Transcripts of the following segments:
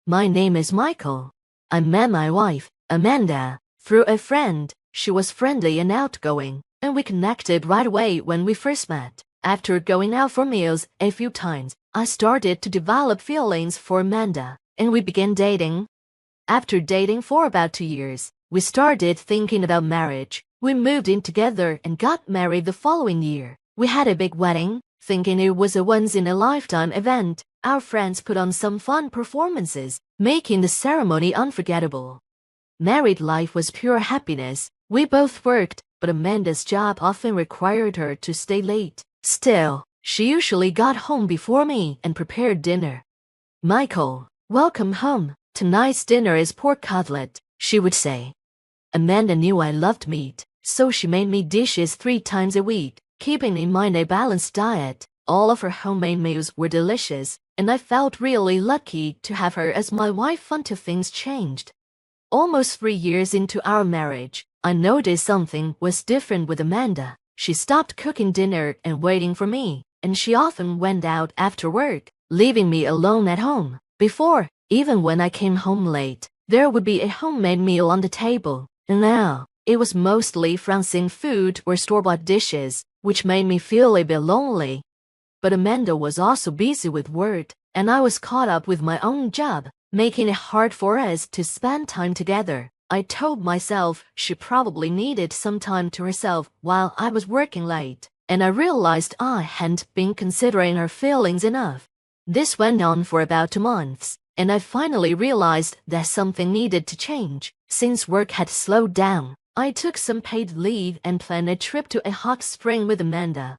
My name is Michael. I met my wife, Amanda, through a friend. She was friendly and outgoing, and we connected right away when we first met. After going out for meals a few times, I started to develop feelings for Amanda, and we began dating. After dating for about 2 years, we started thinking about marriage. We moved in together and got married the following year. We had a big wedding, thinking it was a once-in-a-lifetime event. Our friends put on some fun performances, making the ceremony unforgettable. Married life was pure happiness. We both worked, but Amanda's job often required her to stay late. Still, she usually got home before me and prepared dinner. "Michael, welcome home. Tonight's dinner is pork cutlet," she would say. Amanda knew I loved meat, so she made me dishes 3 times a week, keeping in mind a balanced diet. All of her homemade meals were delicious, and I felt really lucky to have her as my wife until things changed. Almost 3 years into our marriage, I noticed something was different with Amanda. She stopped cooking dinner and waiting for me, and she often went out after work, leaving me alone at home. Before, even when I came home late, there would be a homemade meal on the table, and now it was mostly frozen food or store-bought dishes, which made me feel a bit lonely. But Amanda was also busy with work, and I was caught up with my own job, making it hard for us to spend time together. I told myself she probably needed some time to herself while I was working late, and I realized I hadn't been considering her feelings enough. This went on for about 2 months, and I finally realized that something needed to change. Since work had slowed down, I took some paid leave and planned a trip to a hot spring with Amanda.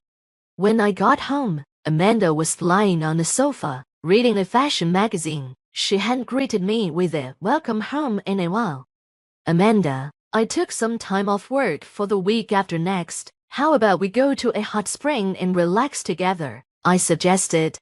When I got home, Amanda was lying on the sofa, reading a fashion magazine. She hadn't greeted me with a welcome home in a while. "Amanda, I took some time off work for the week after next. How about we go to a hot spring and relax together?" I suggested.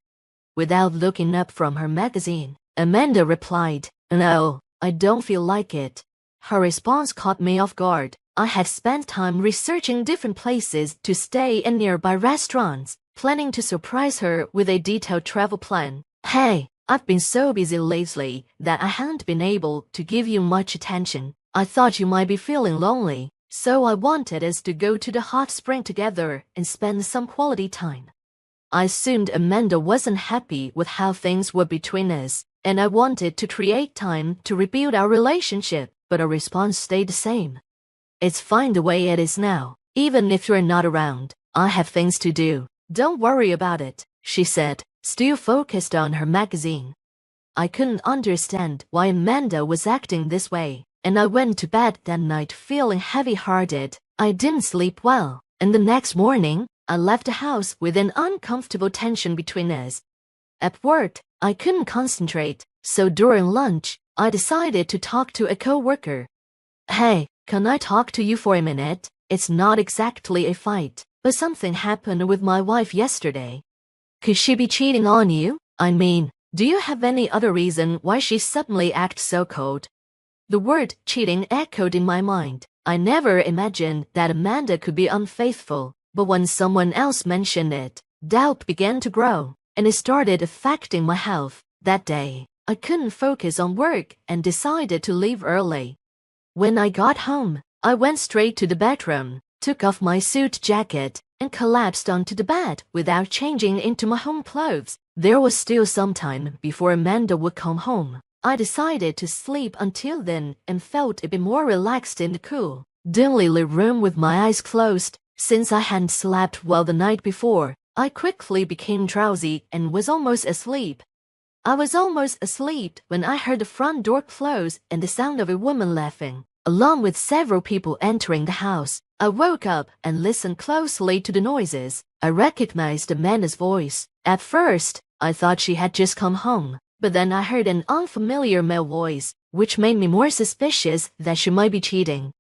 Without looking up from her magazine, Amanda replied, "No, I don't feel like it." Her response caught me off guard. I had spent time researching different places to stay and nearby restaurants, planning to surprise her with a detailed travel plan. "Hey, I've been so busy lately that I haven't been able to give you much attention. I thought you might be feeling lonely, so I wanted us to go to the hot spring together and spend some quality time." I assumed Amanda wasn't happy with how things were between us, and I wanted to create time to rebuild our relationship, but her response stayed the same. "It's fine the way it is now. Even if you're not around, I have things to do. Don't worry about it," she said, still focused on her magazine. I couldn't understand why Amanda was acting this way, and I went to bed that night feeling heavy-hearted. I didn't sleep well, and the next morning, I left the house with an uncomfortable tension between us. At work, I couldn't concentrate, so during lunch, I decided to talk to a coworker. "Hey, can I talk to you for a minute? It's not exactly a fight, but something happened with my wife yesterday." "Could she be cheating on you? I mean, do you have any other reason why she suddenly acts so cold?" The word cheating echoed in my mind. I never imagined that Amanda could be unfaithful, but when someone else mentioned it, doubt began to grow, and it started affecting my health. That day, I couldn't focus on work and decided to leave early. When I got home, I went straight to the bedroom, took off my suit jacket, and collapsed onto the bed without changing into my home clothes. There was still some time before Amanda would come home. I decided to sleep until then and felt a bit more relaxed in the cool, dimly lit room with my eyes closed. Since I hadn't slept well the night before, I quickly became drowsy and was almost asleep. I was almost asleep when I heard the front door close and the sound of a woman laughing, along with several people entering the house. I woke up and listened closely to the noises. I recognized Amanda's voice. At first, I thought she had just come home, but then I heard an unfamiliar male voice, which made me more suspicious that she might be cheating.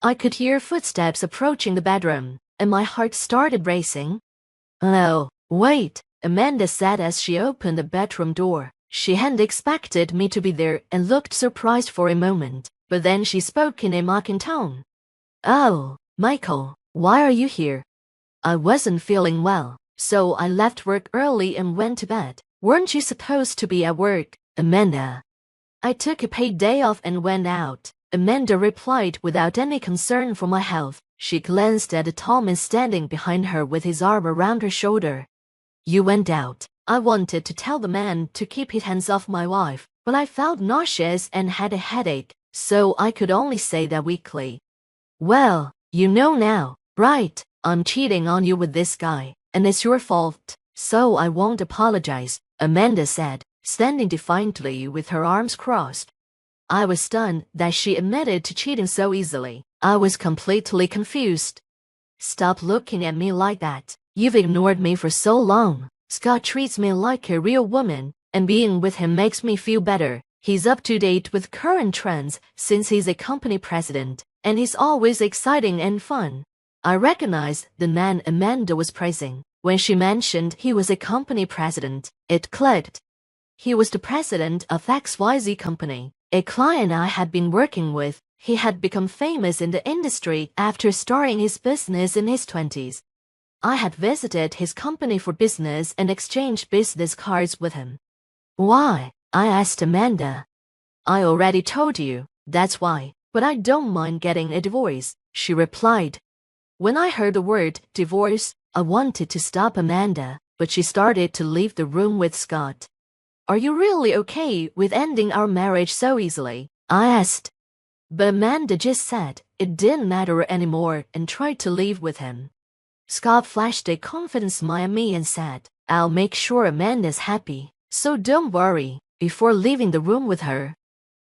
I could hear footsteps approaching the bedroom, and my heart started racing. "Oh, wait," Amanda said as she opened the bedroom door. She hadn't expected me to be there and looked surprised for a moment, but then she spoke in a mocking tone. "Oh, Michael, why are you here?" I wasn't feeling well, so I left work early and went to bed. "Weren't you supposed to be at work, Amanda?" I took a paid day off and went out. Amanda replied without any concern for my health. She glanced at the tall man standing behind her with his arm around her shoulder. You went out. I wanted to tell the man to keep his hands off my wife, but I felt nauseous and had a headache, so I could only say that weakly. Well, you know now, right? I'm cheating on you with this guy, and it's your fault, so I won't apologize, Amanda said, standing defiantly with her arms crossed. I was stunned that she admitted to cheating so easily. I was completely confused. Stop looking at me like that. You've ignored me for so long. Scott treats me like a real woman, and being with him makes me feel better. He's up to date with current trends since he's a company president, and he's always exciting and fun. I recognized the man Amanda was praising. When she mentioned he was a company president, it clicked. He was the president of XYZ company, a client I had been working with. He had become famous in the industry after starting his business in his 20s. I had visited his company for business and exchanged business cards with him. Why? I asked Amanda. I already told you, that's why, but I don't mind getting a divorce, she replied. When I heard the word divorce, I wanted to stop Amanda, but she started to leave the room with Scott. Are you really okay with ending our marriage so easily? I asked. But Amanda just said it didn't matter anymore and tried to leave with him. Scott flashed a confident smile at me and said, I'll make sure Amanda's happy, so don't worry, before leaving the room with her.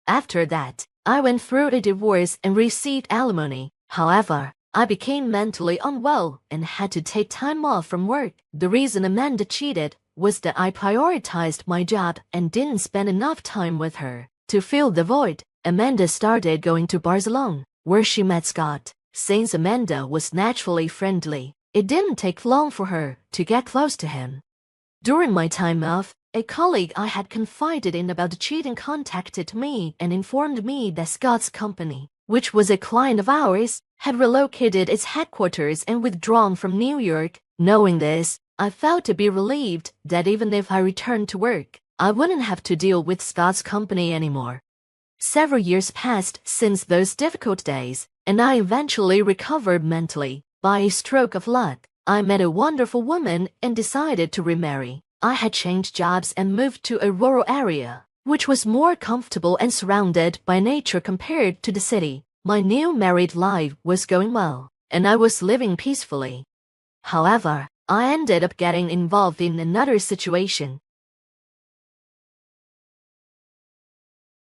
After that, I went through a divorce and received alimony. However, I became mentally unwell and had to take time off from work. The reason Amanda cheated was that I prioritized my job and didn't spend enough time with her. To fill the void, Amanda started going to bars alone, where she met Scott. Since Amanda was naturally friendly, it didn't take long for her to get close to him. During my time off, a colleague I had confided in about the cheating contacted me and informed me that Scott's company, which was a client of ours, had relocated its headquarters and withdrawn from New York. Knowing this, I felt to be relieved that even if I returned to work, I wouldn't have to deal with Scott's company anymore. Several years passed since those difficult days, and I eventually recovered mentally. By a stroke of luck, I met a wonderful woman and decided to remarry. I had changed jobs and moved to a rural area, which was more comfortable and surrounded by nature compared to the city. My new married life was going well, and I was living peacefully. However, I ended up getting involved in another situation.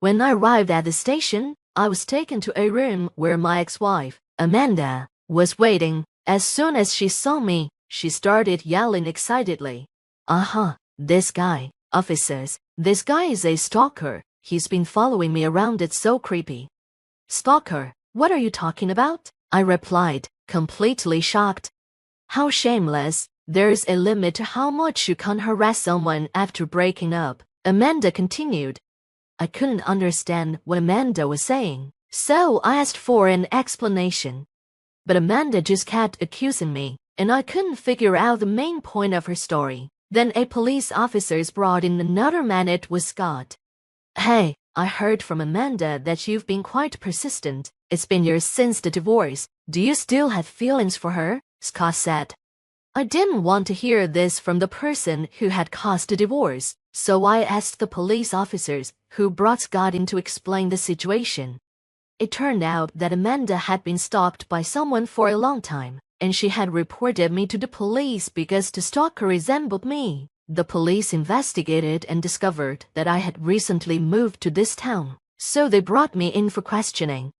When I arrived at the station, I was taken to a room where my ex-wife, Amanda, was waiting. As soon as she saw me, she started yelling excitedly. This guy, officers, this guy is a stalker. He's been following me around, it's so creepy. Stalker, what are you talking about? I replied, completely shocked. How shameless. There's a limit to how much you can harass someone after breaking up, Amanda continued. I couldn't understand what Amanda was saying, so I asked for an explanation. But Amanda just kept accusing me, and I couldn't figure out the main point of her story. Then a police officer brought in another man. It was Scott. Hey, I heard from Amanda that you've been quite persistent. It's been years since the divorce. Do you still have feelings for her? Scott said. I didn't want to hear this from the person who had caused the divorce, so I asked the police officers who brought Scott in to explain the situation. It turned out that Amanda had been stalked by someone for a long time, and she had reported me to the police because the stalker resembled me. The police investigated and discovered that I had recently moved to this town, so they brought me in for questioning.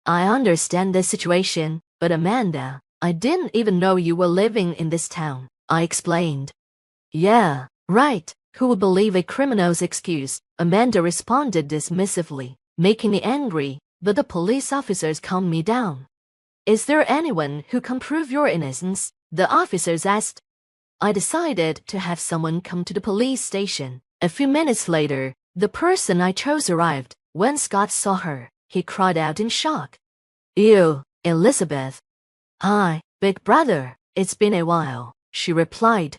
I understand the situation, but Amanda, I didn't even know you were living in this town, I explained. Yeah, right. Who would believe a criminal's excuse? Amanda responded dismissively, making me angry, but the police officers calmed me down. Is there anyone who can prove your innocence? The officers asked. I decided to have someone come to the police station. A few minutes later, the person I chose arrived. When Scott saw her, he cried out in shock. Ew, Elizabeth. Hi, big brother. It's been a while, she replied.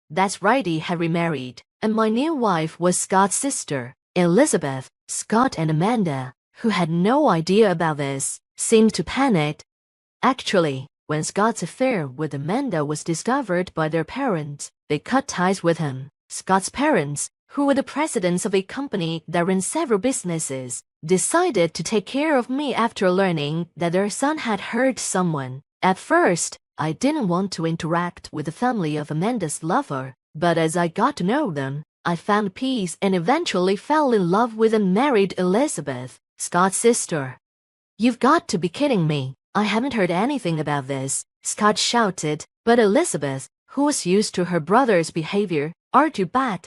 That's right, he had remarried, and my new wife was Scott's sister, Elizabeth. Scott and Amanda, who had no idea about this, seemed to panic. Actually, when Scott's affair with Amanda was discovered by their parents, they cut ties with him. Scott's parents, who were the presidents of a company that ran several businesses, decided to take care of me after learning that their son had hurt someone. At first, I didn't want to interact with the family of Amanda's lover, but as I got to know them, I found peace and eventually fell in love with and married Elizabeth, Scott's sister. "You've got to be kidding me. I haven't heard anything about this," Scott shouted, but Elizabeth, who was used to her brother's behavior, argued back.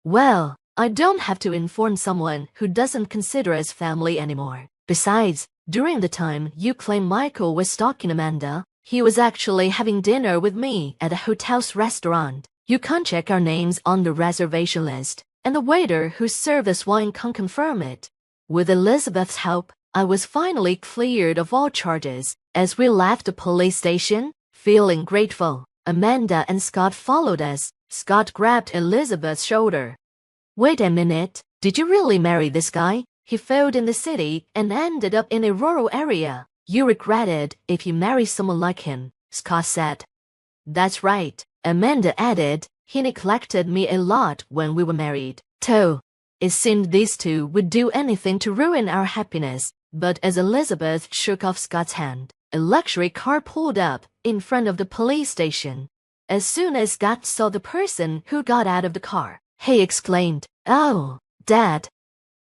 "Well, I don't have to inform someone who doesn't consider us family anymore. Besides, during the time you claim Michael was stalking Amanda, he was actually having dinner with me at a hotel's restaurant. You can't check our names on the reservation list, and the waiter who served us wine can't confirm it." With Elizabeth's help, I was finally cleared of all charges. As we left the police station, feeling grateful, Amanda and Scott followed us. Scott grabbed Elizabeth's shoulder. "Wait a minute, did you really marry this guy? He failed in the city and ended up in a rural area. You regret it if you marry someone like him," Scott said. "That's right," Amanda added. "He neglected me a lot when we were married, too." It seemed these two would do anything to ruin our happiness, but as Elizabeth shook off Scott's hand, a luxury car pulled up in front of the police station. As soon as Scott saw the person who got out of the car, he exclaimed, "Oh, Dad."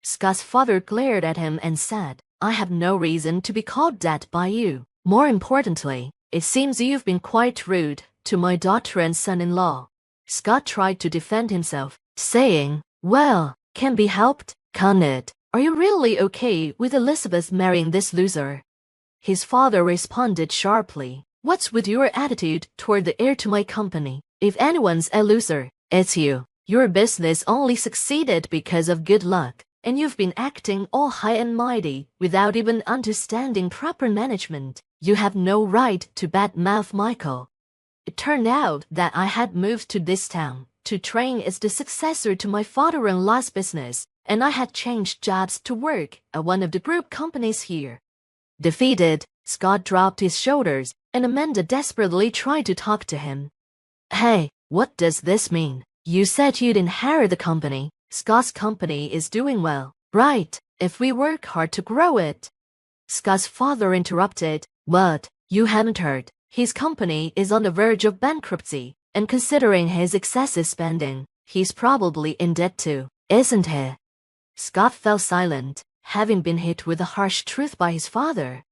Scott's father glared at him and said, "I have no reason to be called Dad by you. More importantly, it seems you've been quite rude to my daughter and son-in-law." Scott tried to defend himself, saying, "Well, can be helped, can't it? Are you really okay with Elizabeth marrying this loser?" His father responded sharply, "What's with your attitude toward the heir to my company? If anyone's a loser, it's you. Your business only succeeded because of good luck, and you've been acting all high and mighty without even understanding proper management. You have no right to badmouth Michael." It turned out that I had moved to this town to train as the successor to my father-in-law's business, and I had changed jobs to work at one of the group companies here. Defeated, Scott dropped his shoulders, and Amanda desperately tried to talk to him. "Hey, what does this mean? You said you'd inherit the company. Scott's company is doing well, right, if we work hard to grow it." Scott's father interrupted, "What? You haven't heard. His company is on the verge of bankruptcy, and considering his excessive spending, he's probably in debt too, isn't he?" Scott fell silent, having been hit with the harsh truth by his father.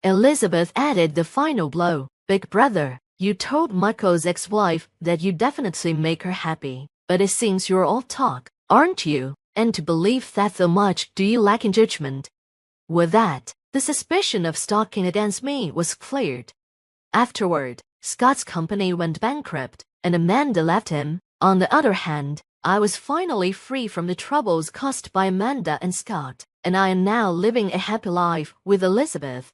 Elizabeth added the final blow. "Big brother, you told Michael's ex-wife that you'd definitely make her happy, but it seems you're all talk, aren't you? And to believe that so much do you lack in judgment?" With that, the suspicion of stalking against me was cleared. Afterward, Scott's company went bankrupt, and Amanda left him. On the other hand, I was finally free from the troubles caused by Amanda and Scott, and I am now living a happy life with Elizabeth.